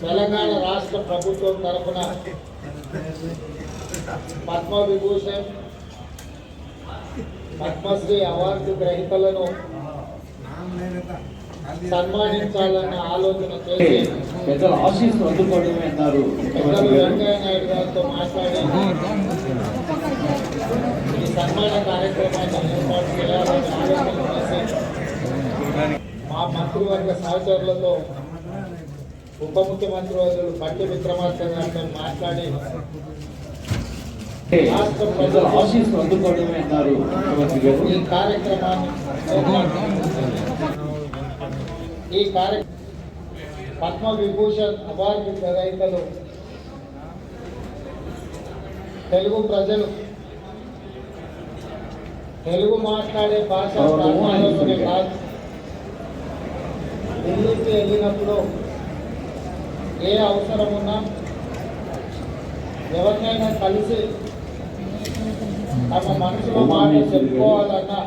తెలంగాణ రాష్ట్ర ప్రభుత్వం తరఫున పద్మవిభూషణ్ పద్మశ్రీ అవార్డు గ్రహీతలను సన్మానించాలన్న ఆలోచన చేసి పెద్దల ఆశీస్సులు అందుకోవడమే అన్నారు. వెంకయ్య నాయుడు గారితో మాట్లాడి ఈ సన్మాన కార్యక్రమాన్ని ఏర్పాటు చేయాలని ఆలోచన చేసి మా మంత్రివర్గ సహచరులతో ఉప ముఖ్యమంత్రి వర్యులు పట్టి విక్రమార్క గారితో మాట్లాడి రాష్ట్ర ప్రజల ఆశీస్సులు అందుకోవడమే అన్నారు. ఈ కార్యక్రమాన్ని పద్మవిభూషణ్ అవార్డు గ్రహీతలు తెలుగు ప్రజలు తెలుగు మాట్లాడే భాష ప్రాంతాలలోనే కాదు, ఢిల్లీకి వెళ్ళినప్పుడు ఏ అవసరం ఉన్నా ఎవరినైనా కలిసి తమ మనసులో మాట చెప్పుకోవాలన్నా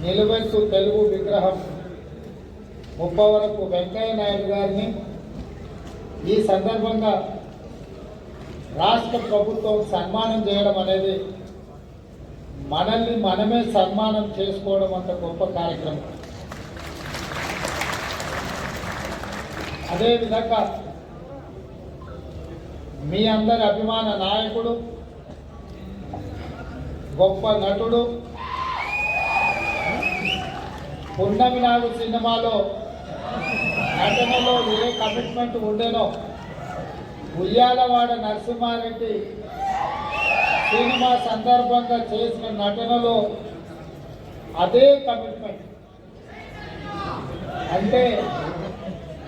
నిలువెత్తు తెలుగు విగ్రహం ముప్పవరపు వెంకయ్య నాయుడు గారిని ఈ సందర్భంగా రాష్ట్ర ప్రభుత్వం సన్మానం చేయడం అనేది మనల్ని మనమే సన్మానం చేసుకోవడం అంత గొప్ప కార్యక్రమం. అదేవిధంగా మీ అందరి అభిమాన నాయకుడు, గొప్ప నటుడు, పున్నమి నాగు సినిమాలో నటనలో a commitment ఉండేనో Uyyalawada Narasimha Reddy cinema సందర్భంగా చేసిన నటనలో అదే కమిట్మెంట్. అంటే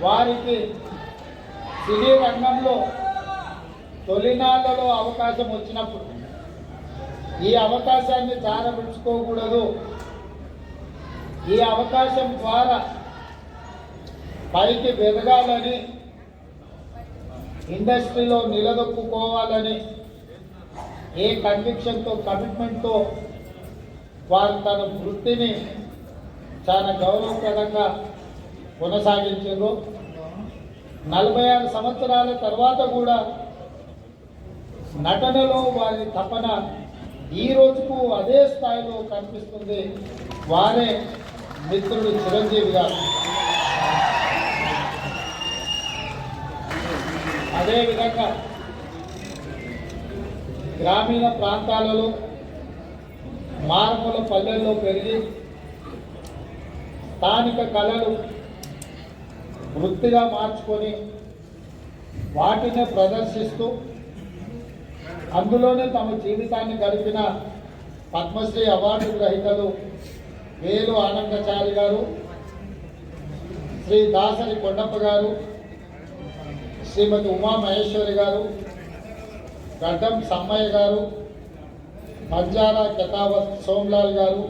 వారికి సినీ రంగంలో తొలినాళ్లలో అవకాశం వచ్చినప్పుడు ఈ అవకాశాన్ని జారవిడుచుకోకూడదు, ఈ అవకాశం ద్వారా పైకి ఎదగాలని, ఇండస్ట్రీలో నిలదొక్కుకోవాలని ఏ కన్విక్షన్తో కమిట్మెంట్తో వారు తన వృత్తిని చాలా గౌరవప్రదంగా కొనసాగించారు. 46 సంవత్సరాల తర్వాత కూడా నటనలో వారి తపన ఈ రోజుకు అదే స్థాయిలో కనిపిస్తుంది. వారే మిత్రుడు చిరంజీవి గారు. అదేవిధంగా గ్రామీణ ప్రాంతాలలో మారుమూల పల్లెల్లో పెరిగి స్థానిక కళలు వృత్తిగా మార్చుకొని వాటిని ప్రదర్శిస్తూ అందులోనే తమ జీవితాన్ని గడిపిన పద్మశ్రీ అవార్డు గ్రహీతలు వేలు ఆనందచారి గారు, శ్రీ దాసరి కొండప్ప గారు, శ్రీమతి ఉమా మహేశ్వరి గారు, గడ్డం సమ్మయ్య గారు, బంజారా కెతావత్ సోమ్లాల్ గారు,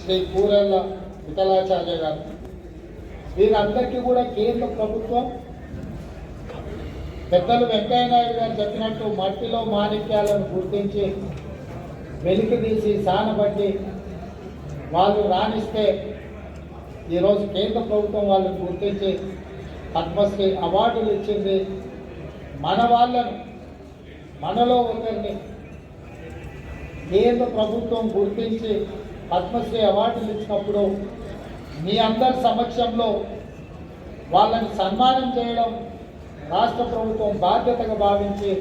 శ్రీ కూరెళ్ళ విఠలాచార్య గారు, వీరందరికీ కూడా కేంద్ర ప్రభుత్వం పెద్దలు వెంకయ్య నాయుడు గారు చెప్పినట్టు మట్టిలో మాణిక్యాలను గుర్తించి వెలికి తీసి సానబట్టి వాళ్ళు రాణిస్తే ఈరోజు కేంద్ర ప్రభుత్వం వాళ్ళని గుర్తించి పద్మశ్రీ అవార్డులు ఇచ్చింది. మన వాళ్ళను, మనలో ఒకరిని కేంద్ర ప్రభుత్వం గుర్తించి పద్మశ్రీ అవార్డులు ఇచ్చినప్పుడు మీ అందరి సమక్షంలో వాళ్ళని సన్మానం చేయడం రాష్ట్ర ప్రభుత్వం బాధ్యతగా భావించి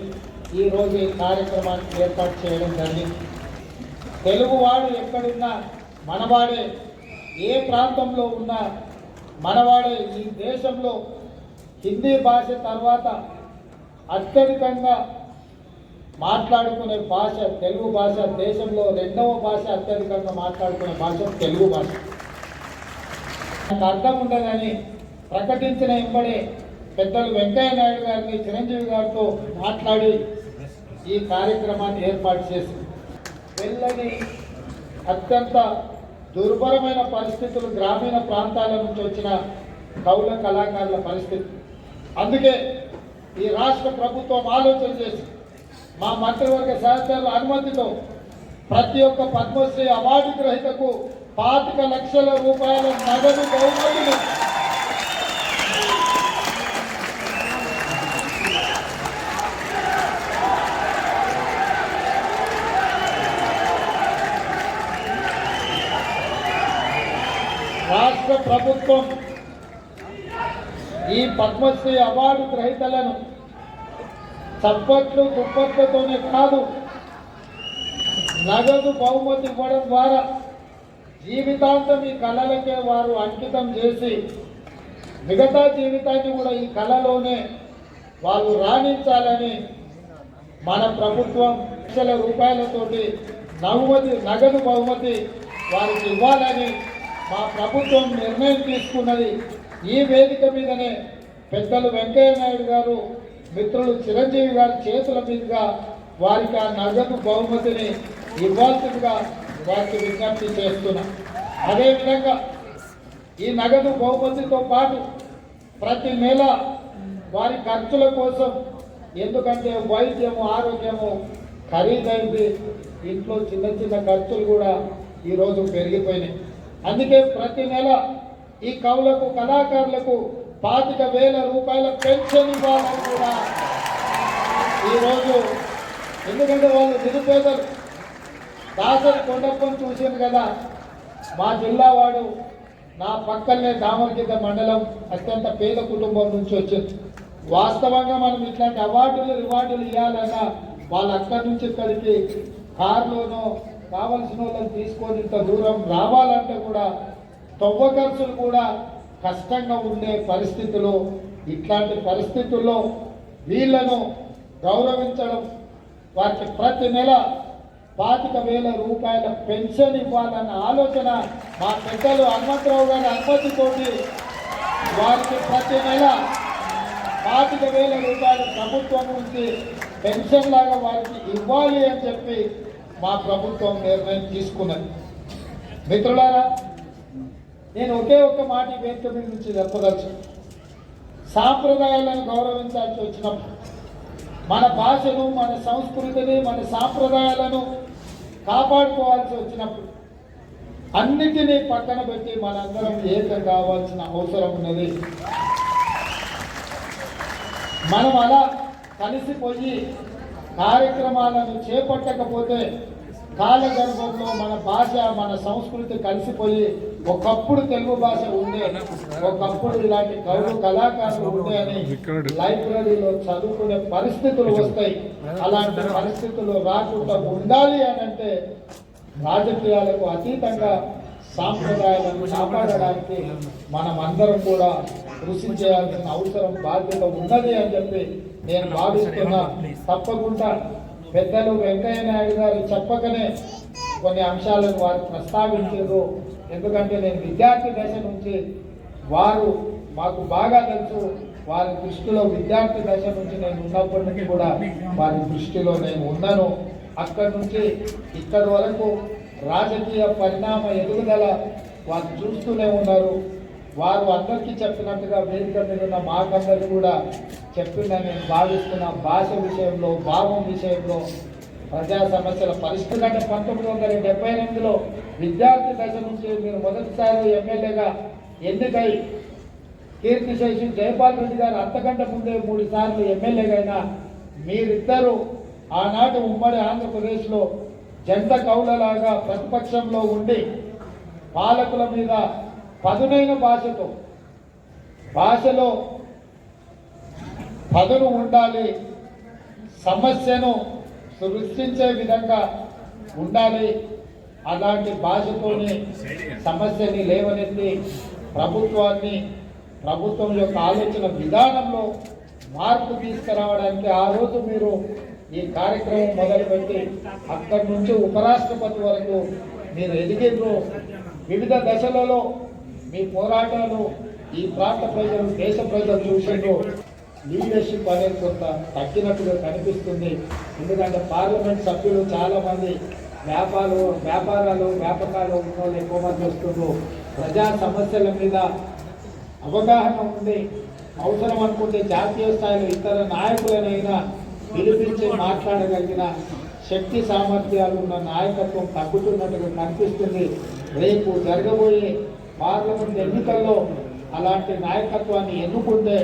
ఈరోజు ఈ కార్యక్రమాన్ని ఏర్పాటు చేయడం జరిగింది. తెలుగువాడు ఎక్కడున్నా మనవాడే, ఏ ప్రాంతంలో ఉన్నా మనవాడే. ఈ దేశంలో హిందీ భాష తర్వాత అత్యధికంగా మాట్లాడుకునే భాష తెలుగు భాష. దేశంలో 2వ భాష అత్యధికంగా మాట్లాడుకునే భాష తెలుగు భాష. నాకు అర్థం ఉండదని ప్రకటించిన వెంబడే పెద్దలు వెంకయ్య నాయుడు గారిని చిరంజీవి గారితో మాట్లాడి ఈ కార్యక్రమాన్ని ఏర్పాటు చేసి వెళ్ళని అత్యంత దుర్భరమైన పరిస్థితులు గ్రామీణ ప్రాంతాల నుంచి వచ్చిన కౌల కళాకారుల పరిస్థితి. అందుకే ఈ రాష్ట్ర ప్రభుత్వం ఆలోచన చేసి మా మంత్రివర్గ సహచరుల అనుమతితో ప్రతి ఒక్క పద్మశ్రీ అవార్డు గ్రహీతకు 25 లక్షల రూపాయల నగదు బహుమతిని ప్రభుత్వం ఈ పద్మశ్రీ అవార్డు గ్రహీతలను చప్పట్లు దుప్పట్లతోనే కాదు, నగదు బహుమతి ఇవ్వడం ద్వారా జీవితాంతం ఈ కళలకే వారు అంకితం చేసి మిగతా జీవితాన్ని కూడా ఈ కళలోనే వాళ్ళు రాణించాలని మన ప్రభుత్వం లక్షల రూపాయలతోటి నగదు బహుమతి వారికి ఇవ్వాలని మా ప్రభుత్వం నిర్ణయం తీసుకున్నది. ఈ వేదిక మీదనే పెద్దలు వెంకయ్య నాయుడు గారు, మిత్రులు చిరంజీవి గారి చేతుల మీదుగా వారికి ఆ నగదు బహుమతిని ఇవ్వాల్సిందిగా వారికి విజ్ఞప్తి చేస్తున్నాం. అదేవిధంగా ఈ నగదు బహుమతితో పాటు ప్రతి నెల వారి ఖర్చుల కోసం, ఎందుకంటే వైద్యము ఆరోగ్యము ఖరీదైంది, ఇంట్లో చిన్న చిన్న ఖర్చులు కూడా ఈరోజు పెరిగిపోయినాయి. అందుకే ప్రతి నెల ఈ కవులకు కళాకారులకు 25,000 రూపాయల పెన్షన్ ఇవ్వాలని కూడా ఈరోజు, ఎందుకంటే వాళ్ళు నిరుపేదలు. దాసరి కొండప్పని చూసింది కదా, మా జిల్లా వాడు, నా పక్కనే దామరగిద్ద మండలం అత్యంత పేద కుటుంబం నుంచి వచ్చింది. వాస్తవంగా మనం ఇట్లాంటి రివార్డులు ఇవ్వాలన్నా వాళ్ళు అక్కడి నుంచి ఇక్కడికి కారులోనో కావలసిన వాళ్ళని తీసుకొని ఇంత దూరం రావాలంటే కూడా తవ్వ ఖర్చులు కూడా కష్టంగా ఉండే పరిస్థితులు. ఇట్లాంటి పరిస్థితుల్లో వీళ్లను గౌరవించడం, వారికి ప్రతి నెల 25,000 రూపాయల పెన్షన్ ఇవ్వాలన్న ఆలోచన మా పెద్దలు హనుమంతరావు గారి అనుమతితోటి వారికి ప్రతి నెల 25,000 రూపాయలు ప్రభుత్వం నుంచి పెన్షన్ లాగా వారికి ఇవ్వాలి అని చెప్పి మా ప్రభుత్వం నిర్ణయం తీసుకున్నది. మిత్రులారా, నేను ఒకే ఒక్క మాట ఈ వేదిక మీద నుంచి చెప్పదలుచు. సాంప్రదాయాలను గౌరవించాల్సి వచ్చినప్పుడు, మన భాషను, మన సంస్కృతిని, మన సాంప్రదాయాలను కాపాడుకోవాల్సి వచ్చినప్పుడు అన్నిటినీ పక్కన పెట్టి మనందరం ఏకం కావాల్సిన అవసరం ఉన్నది. మనం అలా కలిసిపోయి కార్యక్రమాలను చేపట్టకపోతే కాలగర్భంలో మన భాష, మన సంస్కృతి కలిసిపోయి, ఒకప్పుడు తెలుగు భాష ఉండే, ఒకప్పుడు ఇలాంటి కవులు కళాకారులు ఉండే అని లైబ్రరీలో చదువుకునే పరిస్థితులు వస్తాయి. అలాంటి పరిస్థితులు రాకుండా ఉండాలి అని అంటే రాజకీయాలకు అతీతంగా సాంప్రదాయాలను కాపాడడానికి మనం అందరం కూడా కృషి చేయాల్సిన అవసరం, బాధ్యత ఉన్నది అని చెప్పి నేను భావిస్తున్నా. తప్పకుండా పెద్దలు వెంకయ్య నాయుడు గారు చెప్పకనే కొన్ని అంశాలను వారు ప్రస్తావించారు. ఎందుకంటే నేను విద్యార్థి దశ నుంచి వారు మాకు బాగా తెలుసు. వారి దృష్టిలో విద్యార్థి దశ నుంచి నేను ఉన్నప్పటి నుంచి కూడా వారి దృష్టిలో నేను ఉన్నాను. అక్కడి నుంచి ఇక్కడి వరకు రాజకీయ పరిణామ ఎదుగుదల వారు చూస్తూనే ఉన్నారు. వారు అందరికీ చెప్పినట్టుగా వేదిక మీద ఉన్న మాకందరికీ కూడా చెప్పిందని నేను భావిస్తున్న. భాష విషయంలో, భావం విషయంలో, ప్రజా సమస్యల పరిస్థితులు అంటే 1978లో విద్యార్థి దశ నుంచి మీరు మొదటిసారి ఎమ్మెల్యేగా ఎన్నికై కీర్తిశేషి జయపాల్ రెడ్డి గారు అంతకంటే ముందే 3 సార్లు ఎమ్మెల్యేగా అయినా మీరిద్దరూ ఆనాటి ఉమ్మడి ఆంధ్రప్రదేశ్లో జంట కౌలలాగా ప్రతిపక్షంలో ఉండి పాలకుల మీద పదునైన భాషలో పదును ఉండాలి, సమస్యను సృష్టించే విధంగా ఉండాలి. అలాంటి భాషతోనే సమస్యని లేవనెత్తి ప్రభుత్వం యొక్క ఆలోచన విధానంలో మార్పు తీసుకురావడానికి ఆ రోజు మీరు ఈ కార్యక్రమం మొదలుపెట్టి అక్కడి నుంచి ఉపరాష్ట్రపతి వరకు మీరు ఎదిగిండ్రు. వివిధ దశలలో మీ పోరాటాలు ఈ ప్రాంత ప్రజలు, దేశ ప్రజలు చూసిండ్రు. లీడర్షిప్ అనేది కొంత తగ్గినట్టుగా కనిపిస్తుంది. ఎందుకంటే పార్లమెంట్ సభ్యులు చాలామంది వ్యాపారాలు ఉన్న వాళ్ళు ఎక్కువ మంది వస్తున్నారు. ప్రజా సమస్యల మీద అవగాహన ఉంది. అవసరం అనుకుంటే జాతీయ స్థాయిలో ఇతర నాయకులనైనా పిలిపించి మాట్లాడగలిగిన శక్తి సామర్థ్యాలు ఉన్న నాయకత్వం తగ్గుతున్నట్టుగా కనిపిస్తుంది. రేపు జరగబోయే పార్లమెంట్ ఎన్నికల్లో అలాంటి నాయకత్వాన్ని ఎన్నుకుంటే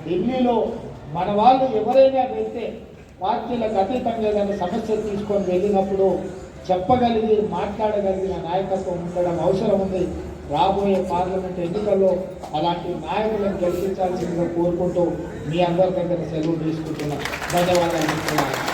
ఢిల్లీలో మన వాళ్ళు ఎవరైనా వెళ్తే పార్టీలకు అతీతంగా ఏదైనా సమస్య తీసుకొని వెళ్ళినప్పుడు చెప్పగలిగి మాట్లాడగలిగిన నాయకత్వం ఉండడం అవసరం ఉంది. రాబోయే పార్లమెంట్ ఎన్నికల్లో అలాంటి నాయకులను గెలిపించాల్సిందిగా కోరుకుంటూ మీ అందరి దగ్గర సెలవు తీసుకుంటున్నాను. ధన్యవాదాలు.